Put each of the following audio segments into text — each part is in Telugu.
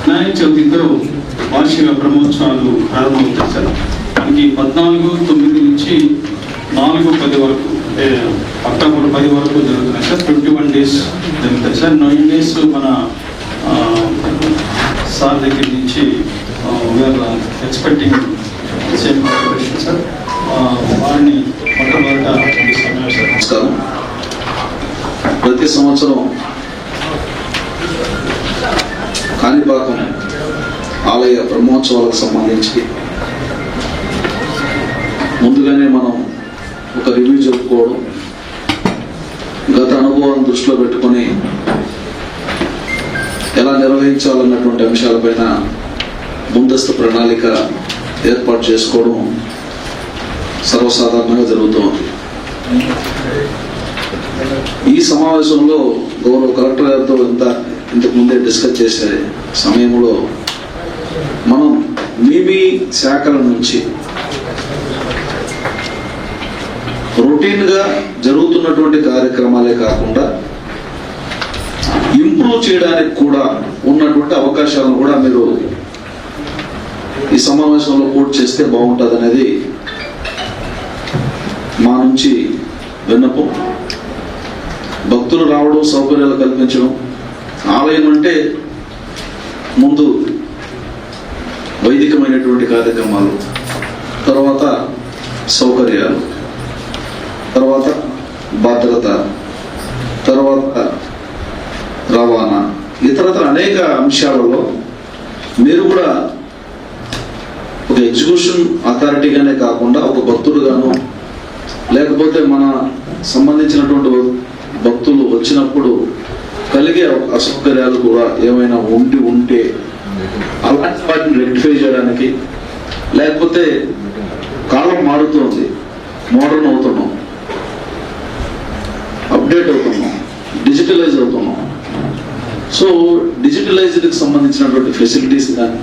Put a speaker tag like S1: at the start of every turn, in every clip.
S1: వినాయక చవితితో వార్షిక బ్రహ్మోత్సవాలు ప్రారంభమవుతాయి సార్. మనకి 14/9 నుంచి 4/10 వరకు, అక్టోబర్ 10 వరకు జరుగుతున్నాయి సార్. 21 days జరుగుతాయి సార్. 9 days మన సార్ దగ్గర నుంచి we are expecting same cooperation sir. వారిని మొట్టమొదట
S2: నమస్కారం. ప్రతి సంవత్సరం కాణిపాకం ఆలయ బ్రహ్మోత్సవాలకు సంబంధించి ముందుగానే మనం ఒక రివ్యూ చెప్పుకోవడం, గత అనుభవాన్ని దృష్టిలో పెట్టుకొని ఎలా నిర్వహించాలన్నటువంటి అంశాలపైన ముందస్తు ప్రణాళిక ఏర్పాటు చేసుకోవడం సర్వసాధారణంగా జరుగుతోంది. ఈ సమావేశంలో గౌరవ కలెక్టర్ గారితో ఇంతకు ముందే డిస్కస్ చేసే సమయంలో మనం మీ శాఖల నుంచి రొటీన్గా జరుగుతున్నటువంటి కార్యక్రమాలే కాకుండా ఇంప్రూవ్ చేయడానికి కూడా ఉన్నటువంటి అవకాశాలను కూడా మీరు ఈ సమావేశంలో కోట్ చేస్తే బాగుంటుంది అనేది మా నుంచి విన్నపం. భక్తులు రావడం, సౌకర్యాలు కల్పించడం, ఆలయం అంటే ముందు వైదికమైనటువంటి కార్యక్రమాలు, తర్వాత సౌకర్యాలు, తర్వాత భద్రత, తర్వాత రవాణా, ఇతరత్ర అనేక అంశాలలో మీరు కూడా ఒక ఎగ్జిక్యూషన్ అథారిటీగానే కాకుండా ఒక భక్తుడుగాను, లేకపోతే మన సంబంధించినటువంటి భక్తులు వచ్చినప్పుడు కలిగే అసౌకర్యాలు కూడా ఏమైనా ఉంటే అలాంటి వాటిని రెక్టిఫై చేయడానికి, లేకపోతే కాలం మారుతోంది, మోడర్న్ అవుతున్నాం, అప్డేట్ అవుతున్నాం, డిజిటలైజ్ అవుతున్నాం. సో డిజిటలైజ్డ్కి సంబంధించినటువంటి ఫెసిలిటీస్ కానీ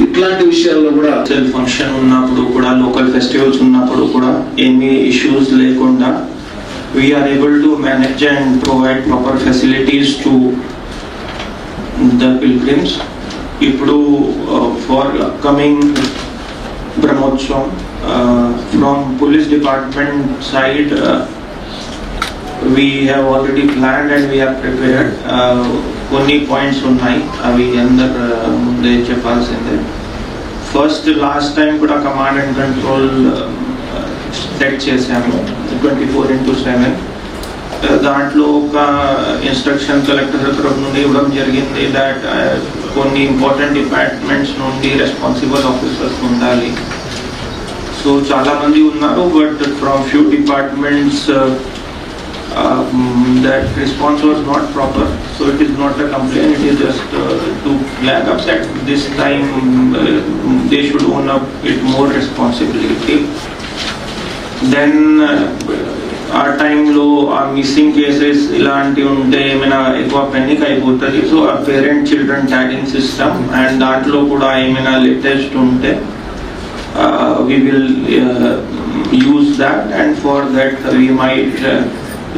S2: ఇట్లాంటి విషయాల్లో కూడా
S3: ఫంక్షన్ ఉన్నప్పుడు కూడా, లోకల్ ఫెస్టివల్స్ ఉన్నప్పుడు కూడా ఏమీ ఇష్యూస్ లేకుండా we are able to manage and provide proper facilities to the pilgrims. Ippudu for upcoming Brahmotsavam, from police department side, we have already planned and we are prepared. Konni points unnai avi andar munde cheppalsinde. First last time kuda command and control set చేసాము 24/7. దాంట్లో ఒక ఇన్స్ట్రక్షన్ కలెక్టర్ తరఫు నుండి ఇవ్వడం జరిగింది దట్ కొన్ని ఇంపార్టెంట్ డిపార్ట్మెంట్స్ నుండి రెస్పాన్సిబుల్ ఆఫీసర్స్ ఉండాలి. సో చాలా మంది ఉన్నారు, but from few departments that response was not proper. So it is not a complaint, it is just to flag up that this time they should own up with more responsibility. Then ఆ టైంలో ఆ మిస్సింగ్ కేసెస్ ఇలాంటివి ఉంటే ఏమైనా ఎక్కువ పెండింగ్ అయిపోతుంది. సో ఆ parent children tagging system and దాంట్లో కూడా ఏమైనా లేటెస్ట్ ఉంటే we will use that, and for that we might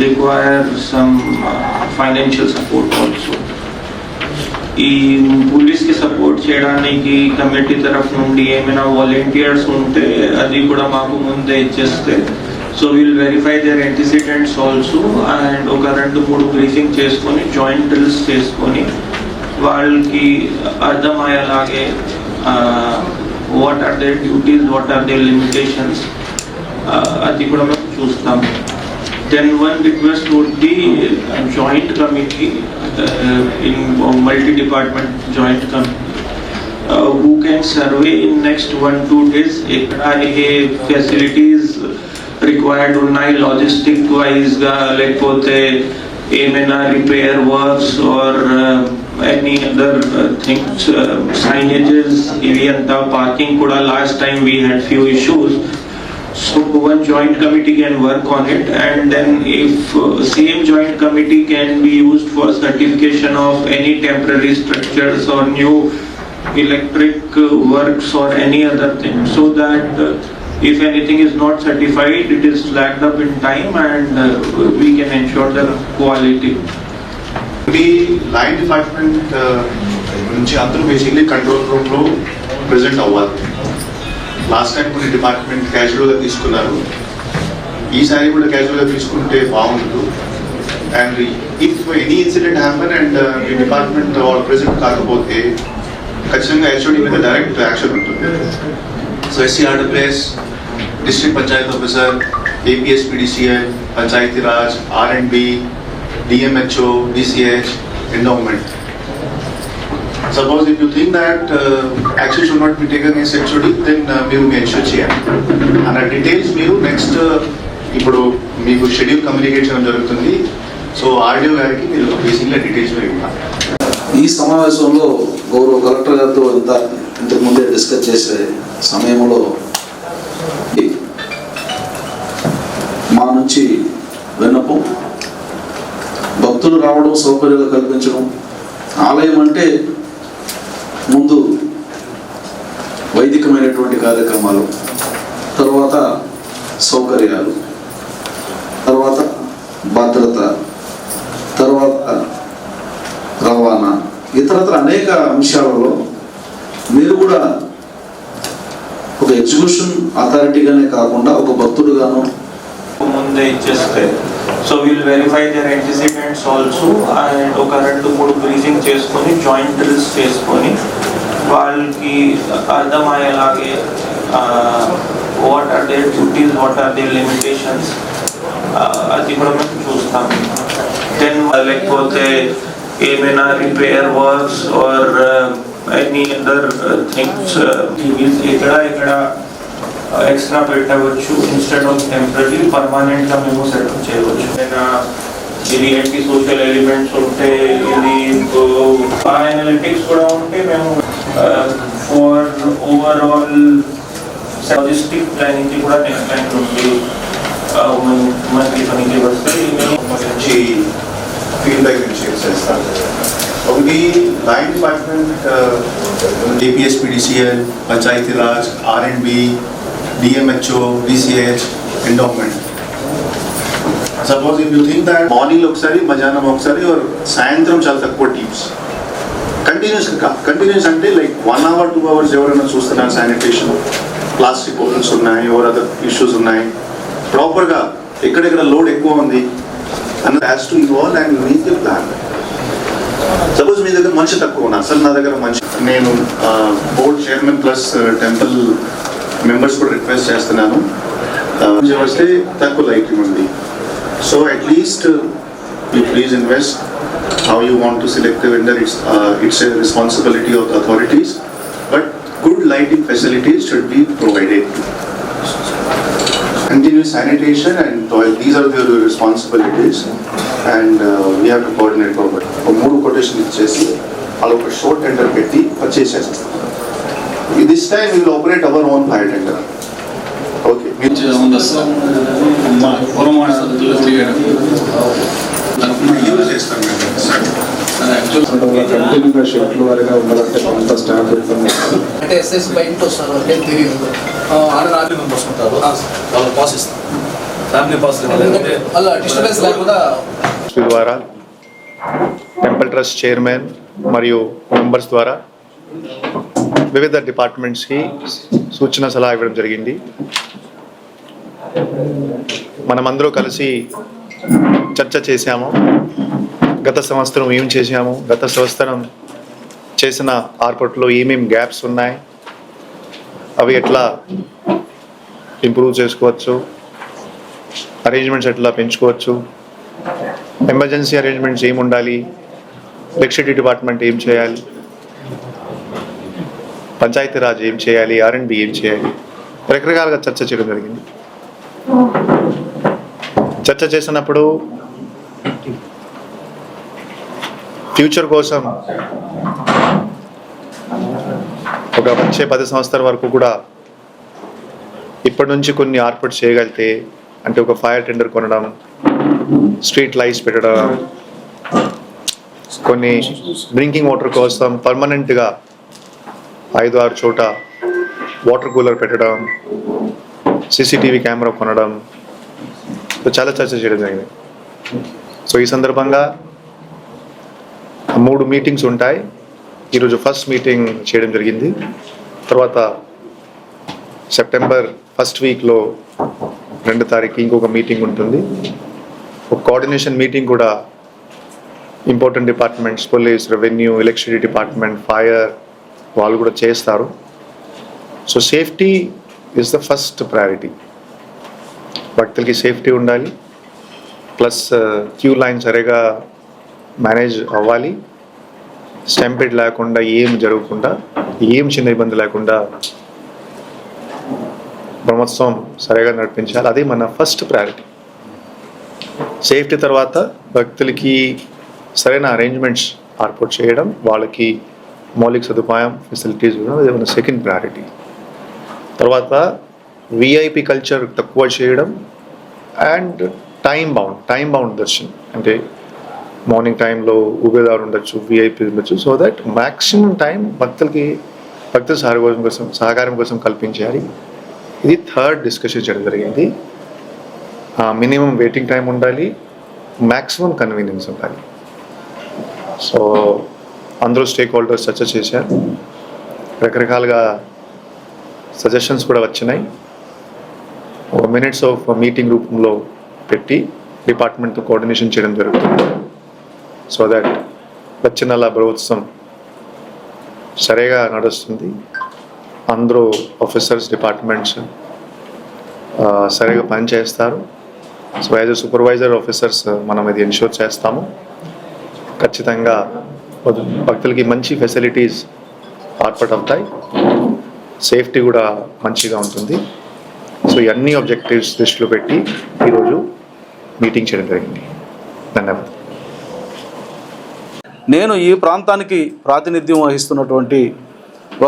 S3: require some financial support also. ఈ పోలీస్కి సపోర్ట్ చేయడానికి కమిటీ తరఫు నుండి ఏమైనా వాలంటీర్స్ ఉంటే అది కూడా మాకు ముందే ఇచ్చేస్తే, so will verify their antecedents also, and ఒక 2-3 బ్రీఫింగ్ చేసుకొని జాయింట్ డ్రిల్స్ చేసుకొని వాళ్ళకి అర్థమయ్యేలాగే what are their duties, what are their limitations, అది కూడా మేము చూస్తాము. Then one request would be a joint committee in multi-department joint committee who can survey in next 1-2 days A facilities required ఉన్నాయి logistic wise గా, లేకపోతే ఏమైనా repair works or any other things, signages, ఇవి అంతా parking కూడా last time we had few issues. So one joint committee can work on it, and then if same joint committee can be used for certification of any temporary structures or new electric works or any other thing, so that If anything is not certified, it is flagged up in time and we can ensure the quality.
S4: మీ లైన్ డిపార్ట్మెంట్ నుంచి అందరూ బేసిక్లీ కంట్రోల్ రూమ్లో ప్రెజెంట్ అవ్వాలి. లాస్ట్ టైం కొన్ని డిపార్ట్మెంట్ క్యాజువల్గా తీసుకున్నారు, ఈసారి కూడా క్యాజువల్గా తీసుకుంటే బాగుంటుంది. And if any incident happen and మీ డిపార్ట్మెంట్ వాళ్ళు ప్రెజెంట్ కాకపోతే ఖచ్చితంగా హెచ్ఓడి మీద డైరెక్ట్ యాక్షన్ ఉంటుంది. So SCRWS, district panchayat officer, APSPDCL, Panchayati Raj, R&B, DMHO, DCH, endowment. Suppose if you think that action should not be taken against HOD, then మీరు ensure చేయాలి. అన్న డీటెయిల్స్ మీరు నెక్స్ట్ ఇప్పుడు మీకు షెడ్యూల్ కమ్యూనికేట్ చేయడం జరుగుతుంది. సో ఆర్డీఓ గారికి మీరు బేసిక్గా డీటెయిల్స్ మీరు ఇవ్వాలి.
S2: ఈ సమావేశంలో గౌరవ కలెక్టర్ గారితో ఇంతకుముందే డిస్కస్ చేసే సమయంలో మా నుంచి విన్నపం, భక్తులు రావడం, సౌకర్యాలు కల్పించడం. ఆలయం అంటే ముందు వైదికమైనటువంటి కార్యక్రమాలు, తర్వాత సౌకర్యాలు, తర్వాత భద్రత, తర్వాత రవాణా, ఇతరత్ర అనేక అంశాలలో మీరు కూడా ఒక ఎగ్జిక్యూషన్ అథారిటీగానే కాకుండా ఒక భక్తుడుగాను
S3: ముందే ఇచ్చేస్తే so we'll verify their antecedents also and ఒక 2-3 బ్రీజింగ్ చేసుకొని జాయింట్ డ్రిల్స్ చేసుకొని వాళ్ళకి అర్థమయ్యేలాగే what are their duties, what are their limitations, అది కూడా మేము చూస్తాం. దెన్ లేకపోతే ఏమైనా repair works or any other things ఇక్కడ ఎక్స్ట్రా పెట్టవచ్చు. ఇన్స్టెడ్ ఆఫ్ టెంపరీ పర్మనెంట్గా మేము సెటప్ చేయవచ్చు. ఇది యాంటీ సోషల్ ఎలిమెంట్స్ ఉంటే, ఇది అనలిటిక్స్ కూడా ఉంటే మేము ఫర్ ఓవరాల్ లాజిస్టిక్ ప్లానింగ్ కూడా నెక్స్ట్ టైం నుండి మనకి పనికి వస్తాయి.
S4: మంచి ఫీడ్బ్యాక్ షేర్ చేస్తాను. ఒకటి line department, APSPDCL, Panchayati Raj, R&B, DMHO, DCH, endowment. Suppose if you think that morning ఒకసారి, మధ్యాహ్నం ఒకసారి, సాయంత్రం చాలా తక్కువ టీమ్స్ కంటిన్యూస్ అంటే లైక్ 1 hour 2 hours ఎవరైనా చూస్తున్నారు, శానిటేషన్, ప్లాస్టిక్ బాటిల్స్ ఉన్నాయి, ఎవర్ అదర్ ఇష్యూస్ ఉన్నాయి, ప్రాపర్గా ఎక్కడెక్కడ లోడ్ ఎక్కువ ఉంది అన్నది has to involve and meet the plan. Suppose మీ దగ్గర మనిషి తక్కువ ఉన్నా, అసలు నా దగ్గర మనిషి, నేను board chairman plus temple members కూడా రిక్వెస్ట్ చేస్తున్నాను, వస్తే తక్కువ లైటింగ్ ఉంది. So at least you please invest how you want to select the vendor. It's a responsibility of the authorities, but good lighting facilities should be provided. Continuous sanitation and these are the responsibilities, and we have to coordinate forward. More quotation ఇచ్చేసి అలా ఒక షార్ట్ టెండర్ పెట్టి పర్చేస్ చేసేస్తాం. This time we will operate our own fire tender. Okay. Use చేస్తాం
S5: కంటిన్యూగా షిఫ్ట్ వారిగా ఉండాలంటే కొంత స్టాఫ్
S6: అంటే ఎస్ఎస్ బయటకు వస్తారు, అంటే తెలియదు. ఆర్మీ మెంబర్స్ ఉంటారు, వాళ్ళకి పాస్ ఇస్తాం, ఫ్యామిలీ పాస్ అలా డిస్టర్బెన్స్ లేకుండా.
S7: ద్వారా టెంపుల్ ట్రస్ట్ చైర్మన్ మరియు మెంబర్స్ ద్వారా వివిధ డిపార్ట్మెంట్స్కి సూచన సలహా ఇవ్వడం జరిగింది. మనమందరూ కలిసి చర్చ చేశాము. గత సంవత్సరం ఏం చేశాము, గత సంవత్సరం చేసిన ఆర్పట్లో ఏమేమి గ్యాప్స్ ఉన్నాయి, అవి ఎట్లా ఇంప్రూవ్ చేసుకోవచ్చు, అరేంజ్మెంట్స్ ఎట్లా పెంచుకోవచ్చు, ఎమర్జెన్సీ అరేంజ్మెంట్స్ ఏమి ఉండాలి, ఎలక్ట్రిసిటీ డిపార్ట్మెంట్ ఏం చేయాలి, పంచాయతీ రాజ్ ఏం చేయాలి, R&B ఏం చేయాలి, రకరకాలుగా చర్చ చేయడం జరిగింది. చర్చ చేసినప్పుడు ఫ్యూచర్ కోసం ఒక వచ్చే 10 సంవత్సరాల వరకు కూడా ఇప్పటి నుంచి కొన్ని ఆర్పట్ చేయగలిగితే, అంటే ఒక ఫైర్ టెండర్ కొనడం, స్ట్రీట్ లైట్స్ పెట్టడం, కొన్ని డ్రింకింగ్ వాటర్ కోసం పర్మనెంట్గా 5-6 చోట వాటర్ కూలర్ పెట్టడం, సీసీటీవీ కెమెరా కొనడం, సో చాలా చర్చ చేయడం జరిగింది. సో ఈ సందర్భంగా 3 మీటింగ్స్ ఉంటాయి. ఈరోజు ఫస్ట్ మీటింగ్ చేయడం జరిగింది. తర్వాత సెప్టెంబర్ ఫస్ట్ వీక్లో 2వ తారీఖు ఇంకొక మీటింగ్ ఉంటుంది. ఒక కోఆర్డినేషన్ మీటింగ్ కూడా important departments, police, revenue, electricity department, fire వాళ్ళు కూడా చేస్తారు. So safety is the first priority. భక్తులకి సేఫ్టీ ఉండాలి, ప్లస్ క్యూ లైన్ సరిగా మేనేజ్ అవ్వాలి, స్టాంపీడ్ లేకుండా, ఏం జరగకుండా, ఏం చిన్న ఇబ్బంది లేకుండా బ్రహ్మోత్సవం సరిగా నడిపించాలి. అదే మన ఫస్ట్ ప్రయారిటీ. సేఫ్టీ తర్వాత భక్తులకి సరైన అరేంజ్మెంట్స్ ఏర్పాటు చేయడం, వాళ్ళకి మౌలిక సదుపాయం, ఫెసిలిటీస్ కూడా అదే మన సెకండ్ ప్రయారిటీ. తర్వాత విఐపి కల్చర్ తక్కువ చేయడం అండ్ టైం బౌండ్ దర్శనం. అంటే మార్నింగ్ టైంలో ఉబేదారు ఉండొచ్చు, విఐపి ఉండొచ్చు. సో దట్ మ్యాక్సిమం టైం భక్తుల సహకారం కోసం కల్పించాలి. ఇది థర్డ్ డిస్కషన్ చేయడం జరిగింది. మినిమం వెయిటింగ్ టైం ఉండాలి, మ్యాక్సిమం కన్వీనియన్స్ ఉండాలి. సో అందరూ స్టేక్ హోల్డర్స్ చర్చ చేశారు. రకరకాలుగా సజెషన్స్ కూడా వచ్చినాయి. మినిట్స్ ఆఫ్ మీటింగ్ రూపంలో పెట్టి డిపార్ట్మెంట్తో కోఆర్డినేషన్ చేయడం జరుగుతుంది. సో దట్ వచ్చే నెల బ్రహ్మోత్సవం సరిగా నడుస్తుంది. అందరూ ఆఫీసర్స్, డిపార్ట్మెంట్స్ సరిగా పనిచేస్తారు. So as a supervisor officers మనం ఇది ఎన్ష్యూర్ చేస్తాము. ఖచ్చితంగా భక్తులకి మంచి ఫెసిలిటీస్ ఏర్పాటవుతాయి, సేఫ్టీ కూడా మంచిగా ఉంటుంది. సో ఇవన్నీ ఆబ్జెక్టివ్స్ దృష్టిలో పెట్టి ఈరోజు మీటింగ్ చేయడం జరిగింది. ధన్యవాదాలు.
S6: నేను ఈ ప్రాంతానికి ప్రాతినిధ్యం వహిస్తున్నటువంటి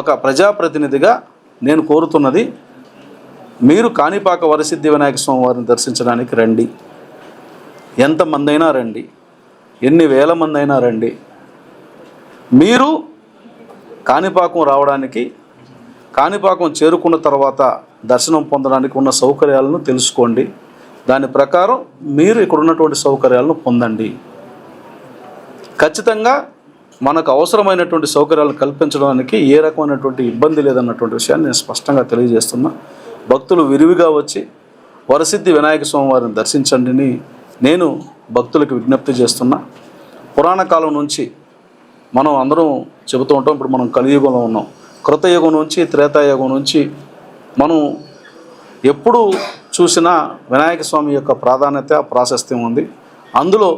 S6: ఒక ప్రజాప్రతినిధిగా నేను కోరుతున్నది, మీరు కాణిపాక వరసిద్ధి వినాయక స్వామి వారిని దర్శించడానికి రండి. ఎంతమంది అయినా రండి, ఎన్ని వేల మంది అయినా రండి. మీరు కాణిపాకం రావడానికి, కాణిపాకం చేరుకున్న తర్వాత దర్శనం పొందడానికి ఉన్న సౌకర్యాలను తెలుసుకోండి. దాని ప్రకారం మీరు ఇక్కడ ఉన్నటువంటి సౌకర్యాలను పొందండి. ఖచ్చితంగా మనకు అవసరమైనటువంటి సౌకర్యాలను కల్పించడానికి ఏ రకమైనటువంటి ఇబ్బంది లేదన్నటువంటి విషయాన్ని నేను స్పష్టంగా తెలియజేస్తున్నా. భక్తులు విరివిగా వచ్చి వరసిద్ధి వినాయక స్వామి వారిని దర్శించండి నేను భక్తులకు విజ్ఞప్తి చేస్తున్నా. పురాణ కాలం నుంచి మనం అందరం చెబుతూ ఉంటాం. ఇప్పుడు మనం కలియుగంలో ఉన్నాం. కృతయుగం నుంచి, త్రేతాయుగం నుంచి మనం ఎప్పుడు చూసినా వినాయక స్వామి యొక్క ప్రాధాన్యత, ప్రాశస్త్యం ఉంది. అందులో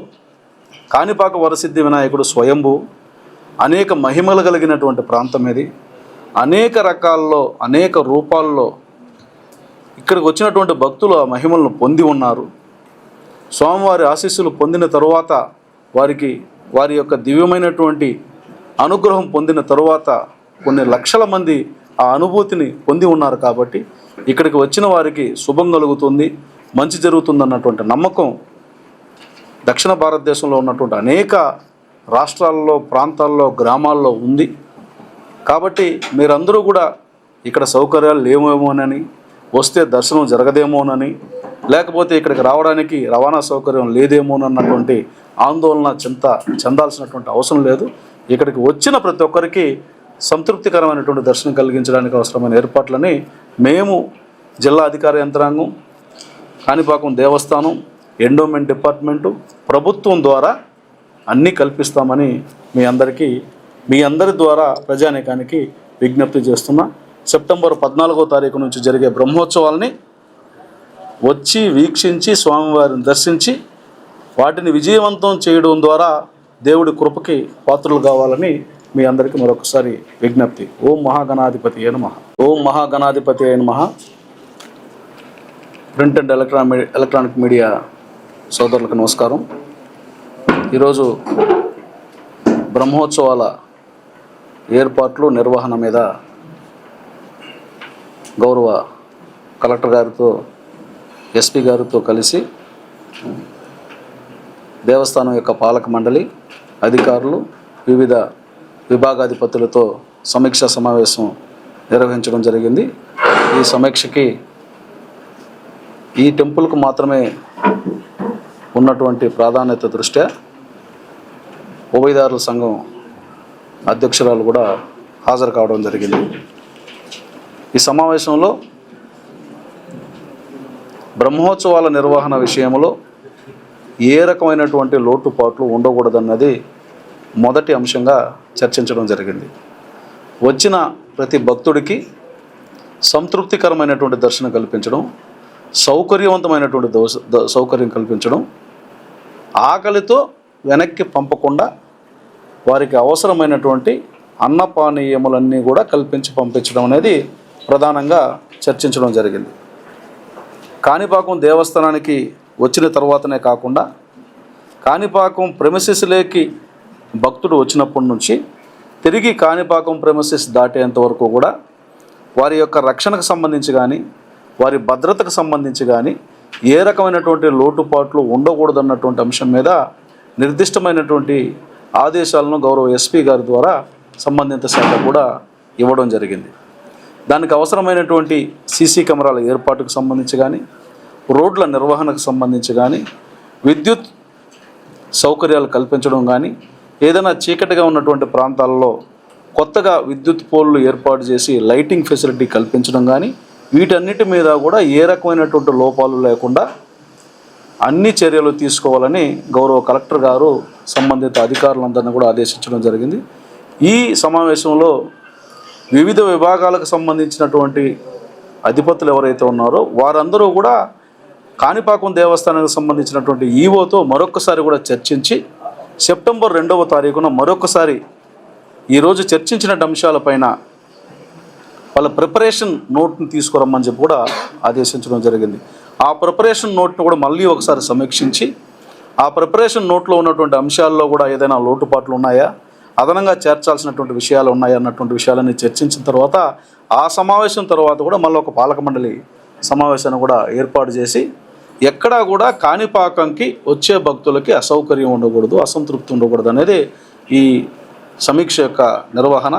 S6: కాణిపాక వరసిద్ధి వినాయకుడు స్వయంభూ, అనేక మహిమలు కలిగినటువంటి ప్రాంతం ఇది. అనేక రకాల్లో, అనేక రూపాల్లో ఇక్కడికి వచ్చినటువంటి భక్తులు ఆ మహిమలను పొంది ఉన్నారు. స్వామివారి ఆశీస్సులు పొందిన తరువాత, వారి యొక్క దివ్యమైనటువంటి అనుగ్రహం పొందిన తరువాత కొన్ని లక్షల మంది ఆ అనుభూతిని పొంది ఉన్నారు. కాబట్టి ఇక్కడికి వచ్చిన వారికి శుభం కలుగుతుంది, మంచి జరుగుతుందన్నటువంటి నమ్మకం దక్షిణ భారతదేశంలో ఉన్నటువంటి అనేక రాష్ట్రాల్లో, ప్రాంతాల్లో, గ్రామాల్లో ఉంది. కాబట్టి మీరందరూ కూడా ఇక్కడ సౌకర్యాలు లేవేమోనని, వస్తే దర్శనం జరగదేమోనని, లేకపోతే ఇక్కడికి రావడానికి రవాణా సౌకర్యం లేదేమోనన్నటువంటి ఆందోళన చెందాల్సినటువంటి అవసరం లేదు. ఇక్కడికి వచ్చిన ప్రతి ఒక్కరికి సంతృప్తికరమైనటువంటి దర్శనం కలిగించడానికి అవసరమైన ఏర్పాట్లని మేము జిల్లా అధికార యంత్రాంగం, కాణిపాకం దేవస్థానం, ఎండోమెంట్ డిపార్ట్మెంటు, ప్రభుత్వం ద్వారా అన్నీ కల్పిస్తామని మీ అందరి ద్వారా ప్రజానీకానికి విజ్ఞప్తి చేస్తున్నా. సెప్టెంబర్ 14వ తారీఖు నుంచి జరిగే బ్రహ్మోత్సవాల్ని వచ్చి వీక్షించి స్వామివారిని దర్శించి వాటిని విజయవంతం చేయడం ద్వారా దేవుడి కృపకి పాత్రలు కావాలని మీ అందరికీ మరొకసారి విజ్ఞప్తి. ఓం మహాగణాధిపతి అయిన మహా. ఓం మహాగణాధిపతి అయిన మహా. ప్రింట్ అండ్ ఎలక్ట్రానిక్ మీడియా సోదరులకు నమస్కారం. ఈరోజు బ్రహ్మోత్సవాల ఏర్పాట్లు, నిర్వహణ మీద గౌరవ కలెక్టర్ గారితో, ఎస్పీ గారితో కలిసి దేవస్థానం యొక్క పాలక మండలి, అధికారులు, వివిధ విభాగాధిపతులతో సమీక్షా సమావేశం నిర్వహించడం జరిగింది. ఈ సమీక్షకి ఈ టెంపుల్కు మాత్రమే ఉన్నటువంటి ప్రాధాన్యత దృష్ట్యా ఉభయదారుల సంఘం అధ్యక్షురాలు కూడా హాజరు కావడం జరిగింది. ఈ సమావేశంలో బ్రహ్మోత్సవాల నిర్వహణ విషయంలో ఏ రకమైనటువంటి లోటుపాట్లు ఉండకూడదన్నది మొదటి అంశంగా చర్చించడం జరిగింది. వచ్చిన ప్రతి భక్తుడికి సంతృప్తికరమైనటువంటి దర్శనం కల్పించడం, సౌకర్యవంతమైనటువంటి సౌకర్యం కల్పించడం, ఆకలితో వెనక్కి పంపకుండా వారికి అవసరమైనటువంటి అన్నపానీయములన్నీ కూడా కల్పించి పంపించడం అనేది ప్రధానంగా చర్చించడం జరిగింది. కాణిపాకం దేవస్థానానికి వచ్చిన తర్వాతనే కాకుండా కాణిపాకం ప్రెమిసెస్లోకి భక్తుడు వచ్చినప్పటి నుంచి తిరిగి కాణిపాకం ప్రెమిసెస్ దాటేంత వరకు కూడా వారి యొక్క రక్షణకు సంబంధించి కానీ వారి భద్రతకు సంబంధించి కానీ ఏ రకమైనటువంటి లోటుపాట్లు ఉండకూడదన్నటువంటి అంశం మీద నిర్దిష్టమైనటువంటి ఆదేశాలను గౌరవ ఎస్పీ గారి ద్వారా సంబంధిత శాఖ కూడా ఇవ్వడం జరిగింది. దానికి అవసరమైనటువంటి సీసీ కెమెరాల ఏర్పాటుకు సంబంధించి కానీ, రోడ్ల నిర్వహణకు సంబంధించి కానీ, విద్యుత్ సౌకర్యాలు కల్పించడం కానీ, ఏదైనా చీకటిగా ఉన్నటువంటి ప్రాంతాల్లో కొత్తగా విద్యుత్ పోల్లు ఏర్పాటు చేసి లైటింగ్ ఫెసిలిటీ కల్పించడం కానీ, వీటన్నిటి మీద కూడా ఏ రకమైనటువంటి లోపాలు లేకుండా అన్ని చర్యలు తీసుకోవాలని గౌరవ కలెక్టర్ గారు సంబంధిత అధికారులందరినీ కూడా ఆదేశించడం జరిగింది. ఈ సమావేశంలో వివిధ విభాగాలకు సంబంధించినటువంటి అధిపతులు ఎవరైతే ఉన్నారో వారందరూ కూడా కాణిపాకం దేవస్థానానికి సంబంధించినటువంటి ఈవోతో మరొకసారి కూడా చర్చించి సెప్టెంబర్ 2వ తారీఖున మరొకసారి ఈరోజు చర్చించిన అంశాలపైన వాళ్ళ ప్రిపరేషన్ నోట్ని తీసుకురమ్మని చెప్పి కూడా ఆదేశించడం జరిగింది. ఆ ప్రిపరేషన్ నోట్ను కూడా మళ్ళీ ఒకసారి సమీక్షించి ఆ ప్రిపరేషన్ నోట్లో ఉన్నటువంటి అంశాల్లో కూడా ఏదైనా లోటుపాట్లు ఉన్నాయా, అదనంగా చేర్చాల్సినటువంటి విషయాలు ఉన్నాయా అన్నటువంటి విషయాలని చర్చించిన తర్వాత ఆ సమావేశం తర్వాత కూడా మళ్ళీ ఒక పాలక మండలి సమావేశాన్ని కూడా ఏర్పాటు చేసి ఎక్కడా కూడా కాణిపాకంకి వచ్చే భక్తులకి అసౌకర్యం ఉండకూడదు, అసంతృప్తి ఉండకూడదు అనేది ఈ సమీక్ష యొక్క నిర్వహణ.